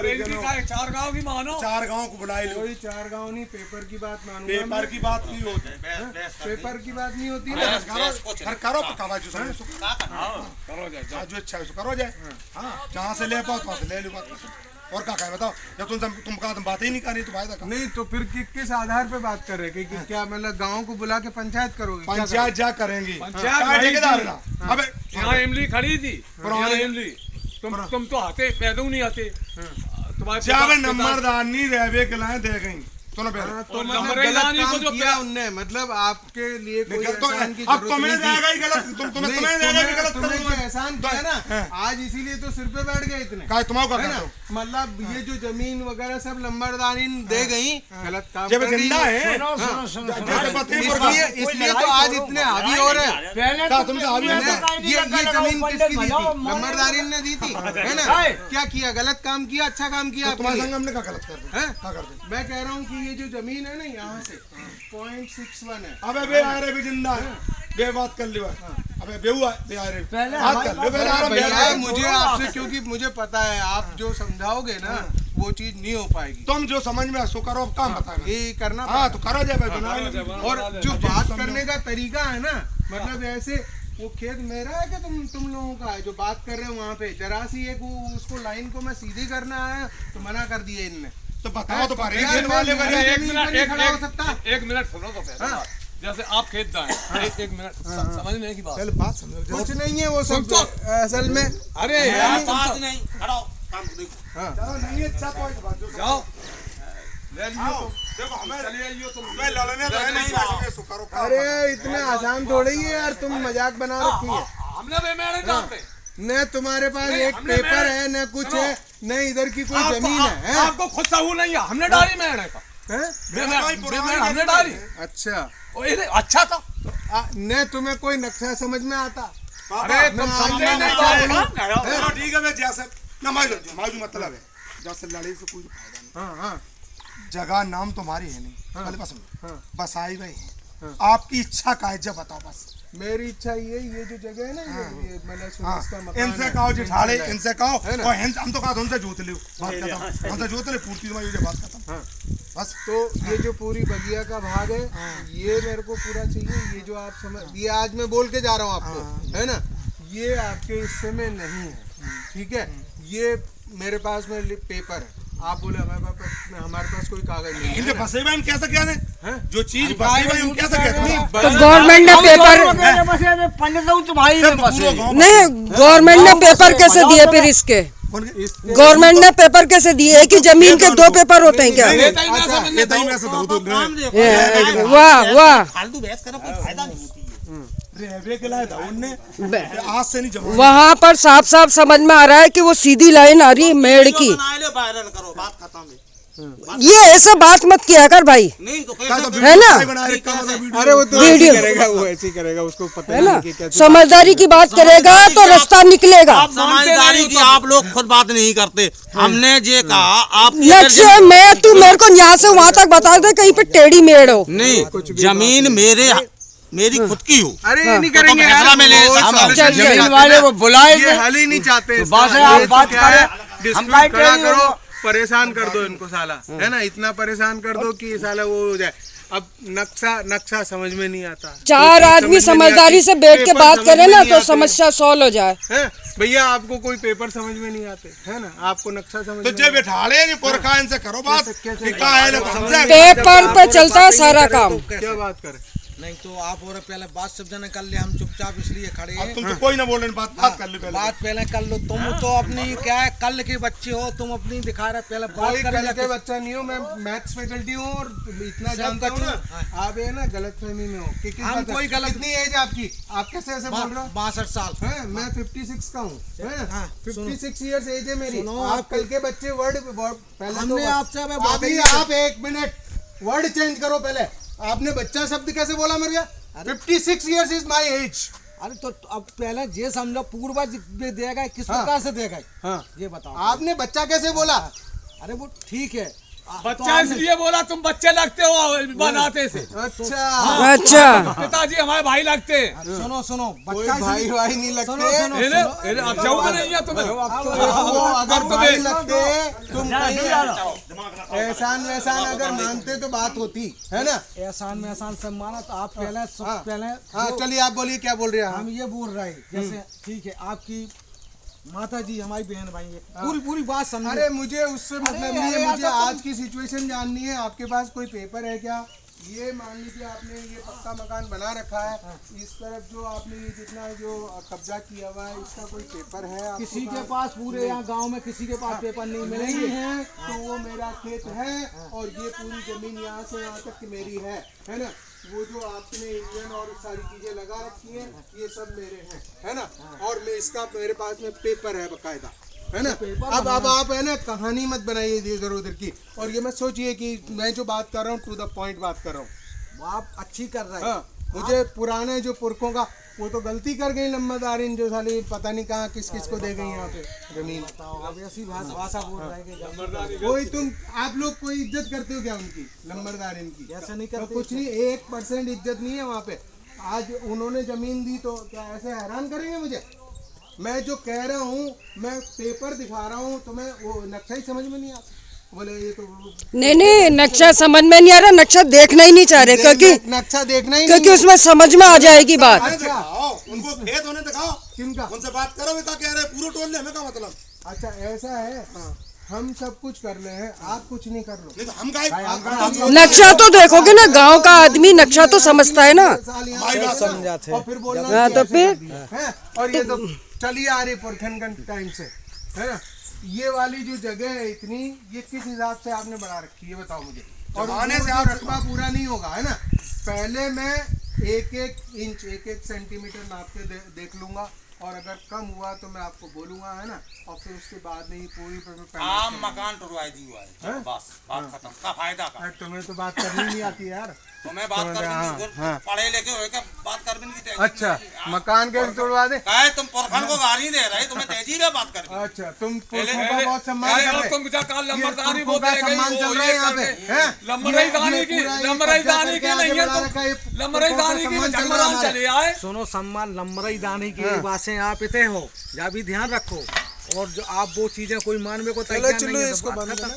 चार गांव की मानो, 4 गांव को बुलाए लो। कोई 4 गांव नहीं, पेपर की बात मानूंगा। पेपर की बात नहीं होती, पेपर की बात नहीं होती ना। करो पकावा जो जो इच्छा है करो जाए। हाँ जहाँ से ले पाओ वहाँ से ले लो। बात और क्या कहे बताओ, जब तुम कहा तुम बात ही नहीं करनी तो फायदा का नहीं। तो फिर किस आधार पे बात कर रहे हैं कि क्या मतलब गाँव को बुला के पंचायत करोगे? पंचायत जा करेंगे। अबे यहाँ इमली खड़ी थी, इमली तुम तो आते पैदू नहीं आते। तुम्हारे नंबरदार नहीं रहे के लाए दे गई तो मतलब गलत काम किया उनने, मतलब आपके लिए कोई एहसान की जरूरत नहीं थी। तुमने एहसान किया ना, आज इसीलिए तो सिर पे बैठ गए इतने। तुम्हारा मतलब ये जो जमीन वगैरह सब लंबरदारी दे गई, गलत काम इसलिए तो आज इतने हावी हो रहे हैं। ये जमीन किसकी दी थी? लंबरदारी ने दी थी, है ना? क्या किया? गलत काम किया, अच्छा काम किया? तुम्हारे संग हमने क्या गलत कर दिया? मैं कह रहा हूँ कि ये जो जमीन है ना यहाँ से 0.61 है। अबे बे आ रहे भी जिंदा है, बे बात कर लियो। अबे बेहुआ बे आ रहे बात कर लो भैया। मुझे आपसे, क्योंकि मुझे पता है आप जो समझाओगे ना वो चीज नहीं हो पाएगी। तुम जो समझ में सो करो, काम बताना ये करना। हाँ तो करो जाए। और जो बात करने का तरीका है ना, मतलब ऐसे वो खेत मेरा है कि तुम लोगों का है जो बात कर रहे हो वहाँ पे, जरा सी एक उसको लाइन को मैं सीधी करना है तो मना कर दिया इनने। तो बताओ तो पारे एक मिनट सुनो तो पहले। जैसे आप खेत दाएं, एक मिनट समझने की बात। पहले बात समझो। कुछ नहीं है वो सब असल में। अरे यार बात नहीं, खड़ा हो, काम को देखो। चलो नहीं अच्छा तो जाओ देखो हमें मैं लड़ने तो नहीं करो। अरे इतना आसान थोड़ी है यार, तुम मजाक बना रखी है। हमने जानते न तुम्हारे पास एक पेपर है न कुछ है, न इधर की कोई जमीन है। आपको खुद सहूर नहीं है, हमने डाली मेहने का। हमने डाली। अच्छा अच्छा था न तुम्हें कोई नक्शा समझ में आता? अरे तुम समझे नहीं। ठीक है जैसे माजू मतलब है जैसे लड़ाई से कोई फायदा नहीं। जगह नाम तुम्हारी है नहीं, पहले बस बस आई गई है। आपकी इच्छा का है जब बताओ। बस मेरी इच्छा ये जो जगह है ना, ये मतलब इनसे कहो जिठाड़े, इनसे कहो और हम तो कहा उनसे जोत लो, बात खत्म। हमसे जोत ले पूर्ति तुम्हारी बात खत्म। बस तो ये जो पूरी बगिया का भाग है ये मेरे को पूरा चाहिए। ये जो आप समझ, ये आज मैं बोल के जा रहा हूँ आपको, है ना? ये आपके हिस्से में नहीं है, ठीक है? ये मेरे पास में पेपर है। आप बोले हमारे पास कोई कागज नहीं है। इनके फंसे हुए हम कैसे क्या है जो चीज फंसे हुए हम कैसे कहते हैं? तो गवर्नमेंट ने पेपर नहीं, गवर्नमेंट ने पेपर कैसे दिए फिर इसके? गवर्नमेंट ने पेपर कैसे दिए? एक ही जमीन के 2 पेपर होते हैं क्या? वाह वाह, आज से नहीं जमा। वहाँ पर साफ साफ समझ में आ रहा है कि वो सीधी लाइन आ रही है मेड़ की। ये ऐसा बात मत किया कर भाई, है ना? अरे वो तो वीडियो करेगा, वो ऐसे ही करेगा, उसको पता है ना? समझदारी की बात करेगा तो रास्ता निकलेगा। समझदारी की आप लोग खुद बात नहीं करते। हमने ये कहा आप लक्ष्य मैं तू मेरे को यहाँ से वहाँ तक बता दे कहीं पे टेढ़ी मेड़ हो। नहीं, जमीन मेरी खुद की हो। अरे नहीं करेंगे जमीन वाले वो बुलाए, ये हल ही नहीं चाहते। आप बात करें, खड़ा करो, परेशान कर दो इनको साला, है ना? इतना परेशान कर दो कि साला वो हो जाए। अब नक्शा समझ में नहीं आता। 4 आदमी समझदारी से बैठ के बात करे ना तो समस्या सॉल्व हो जाए। भैया आपको कोई पेपर समझ में नहीं आते, है ना? आपको नक्शा समझ तो जब बैठाले नहीं पुरखा इनसे करो बात। पेपर पे चलता है सारा काम। क्या बात करे? नहीं तो आप और पहले बात सब जने कर ले, हम चुपचाप इसलिए खड़े हैं। तुम तो कोई ना बोल रहे, बात कर लो पहले। बात पहले कर लो। तुम तो अपनी क्या है, कल के बच्चे हो, तुम अपनी दिखा रहे, पहले बात कर ले। के बच्चा नहीं हो, मैं मैथ्स फैकल्टी हूँ और इतना जानता हूँ ना। आप ये ना गलतफहमी में हो कि हम कोई गलत। कितनी एज आपकी? आप कैसे ऐसे बोल रहे हो? 62 साल है, मैं 56 का हूँ। 56 इयर्स एज है मेरी। आप कल के बच्चे वर्ड पहले हमने आपसे आप 1 मिनट वर्ड चेंज करो पहले। आपने बच्चा शब्द कैसे बोला मेरे? 56 years is my age। अरे तो अब पहले ये समझो पूर्वज देगा किस प्रकार से देगा? हाँ, ये बताओ। आपने बच्चा कैसे बोला? अरे वो ठीक है, बच्चा इसलिए बोला तुम बच्चे लगते हो बनाते से। अच्छा अच्छा पिताजी हमारे भाई लगते हैं। सुनो सुनो, कोई बच्चा भाई भाई नहीं लगते। अब जाऊंगा नहीं है तुम्हें। वो अगर भाई लगते तुम कहीं एहसान वैसान अगर मानते तो बात होती है ना। एहसान में एहसान सब माना तो आप पहले हाँ चलिए आप बोलिए क्या बोल रहे हैं हम ये बोल रहे हैं जैसे ठीक है आपकी माता जी हमारी बहन भाई है, पूरी बात समझे। अरे मुझे उससे मतलब अरे, नहीं अरे, है, मुझे यार, आज की सिचुएशन जाननी है। आपके पास कोई पेपर है क्या? ये मान लीजिए आपने ये पक्का मकान बना रखा है, इस तरफ जो आपने ये जितना जो कब्जा किया हुआ है इसका कोई पेपर है आपके किसी के पास पूरे यहाँ गांव में किसी के पास पेपर नहीं नहीं मिलेंगे। है तो वो मेरा खेत है और ये पूरी जमीन यहाँ से यहाँ तक की मेरी है ना। वो जो आपने इंजन और सारी चीजें लगा रखी हैं ये सब मेरे हैं, है ना। और मैं इसका मेरे पास में पेपर है बकायदा, है ना। अब आप है ना कहानी मत बनाइए इधर उधर की, और ये मत सोचिए कि मैं जो बात कर रहा हूँ टू द पॉइंट बात कर रहा हूँ। आप अच्छी कर रहे हैं। हाँ, मुझे पुराने जो पुरखों का वो तो गलती कर गई नंबरदारिन जो साली पता नहीं कहाँ किस किस को दे गई यहाँ पे जमीन। अब ऐसी भाषा बोल रहे हैं कि कोई तुम आप लोग कोई इज्जत करते हो क्या उनकी नंबरदारिन की? ऐसा नहीं तो करते। कुछ नहीं, 1% इज्जत नहीं है वहाँ पे। आज उन्होंने जमीन दी तो क्या ऐसे हैरान करेंगे मुझे? मैं जो कह रहा हूँ मैं पेपर दिखा रहा हूँ तो मैं वो नक्शा ही समझ में नहीं आता। बोले ये तो नहीं नक्शा समझ में नहीं आ रहा, नक्शा देखना ही नहीं चाह रहे क्योंकि नक्शा देखना ही क्योंकि नहीं। उसमें समझ में आ जाएगी बात। अच्छा उनको खेत होने दिखाओ, किनका? उनसे बात करो। वे क्या कह रहे हैं पूरे टोल हमें का मतलब। अच्छा ऐसा है, हम सब कुछ कर रहे हैं, आप कुछ नहीं कर रहे। नहीं तो हम का नक्शा तो देखोगे ना, गांव का आदमी नक्शा तो समझता है ना। समझाते और फिर बोलना हाँ, तो फिर है। और ये तो चलिए आ रही पुरखन टाइम से, है ना। ये वाली जो जगह है इतनी, ये किस हिसाब से आपने बना रखी है बताओ मुझे। और जमाने से से आप रकबा पूरा नहीं होगा, है ना। पहले मैं 1-1 इंच 1-1 सेंटीमीटर नाप के देख लूंगा, और अगर कम हुआ तो मैं आपको बोलूंगा, है ना। और फिर उसके बाद में पूरी आम मकान टुरवाई दी हुआ है, बस बात खत्म। का फायदा का तुम्हें तो बात करनी नहीं आती यार। तुम्हें बात करनी पढ़े लिखे हो क्या बात करने की तहजीब अच्छा नहीं। मकान कैसे तोड़वा दे? कहे तुम पुरखन को गाली दे रहे, तुम्हें तहजीब है बात करने। अच्छा तुम पुरखों का बहुत सम्मान कर रहे। तुम क्या काल लंबरदारी ये पुरखों का बोलते सम्मान चल रहा है यहाँ पे, हैं? लंबरदारी की लंबरदारी की नहीं है तो लंबरदारी की झगड़ा चले आए। सुनो सम्मान लम्बरई दानी की बातें आप इतने हो, या भी ध्यान रखो। और जो आप वो चीजें कोई मानने को तैयार नहीं है तो बात खत्म।